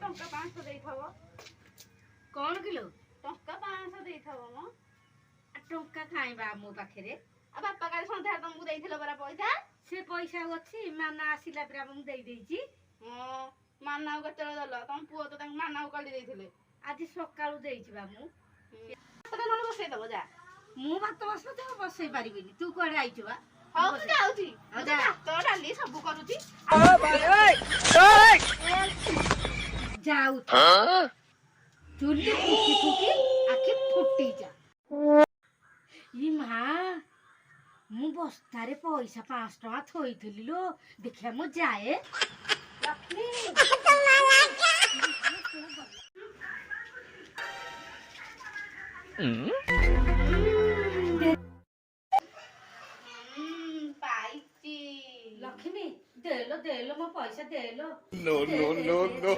ଟଙ୍କା 500 ଦେଇଥବ। କଣ କିଲୋ? ଟଙ୍କା 500 ଦେଇଥବ ମ। ଟଙ୍କା ଖାଇବା ମୋ ପାଖରେ। ଆଉ ବାପା କାଲି ସନ୍ଧ୍ୟାରେ ତମକୁ ଦେଇଥିଲେ ପରା ପଇସା। ସେ ପଇସା ଅଛି ମାନା ଆସିଲା ପରେ ମୁଁ ଦେଇ ଦେଇଛି। ହଁ ମାନାକୁ କେତେବେଳେ ଦେଲ? ତମ ପୁଅ ତ ତାଙ୍କୁ ମାନାକୁ କାଲି ଦେଇଥିଲେ। ଆଜି ସକାଳୁ ଦେଇଛି ବା ମୁଁ। ନହେଲେ ବସେଇଦବ ଯା। ମୁଁ ଭାତ ବସେଇ ପାରିବିନି। ତୁ କୁଆଡେ ଆଇଛୁ ବା? ହଉ ମୁଁ ଯାଉଛି। ଭାତ ଡାଲି ସବୁ କରୁଛି। ଯାଉ ଚୁଲି ଫୁଟି ଫୁଟି ଆଖି ଫୁଟି ଯା। ଇ ମା ମୁଁ ବସ୍ତାରେ ପଇସା 500 ଟଙ୍କା ଥୋଇଥିଲି ଲୋ। ଦେଖିଆ ମୁଁ ଯାଏ। ପାଇଛି। ଲକ୍ଷ୍ମୀ ଦେଲୋ ଦେଲୋ ମୋ ପଇସା ଦେଲୋ। No, no, no, no.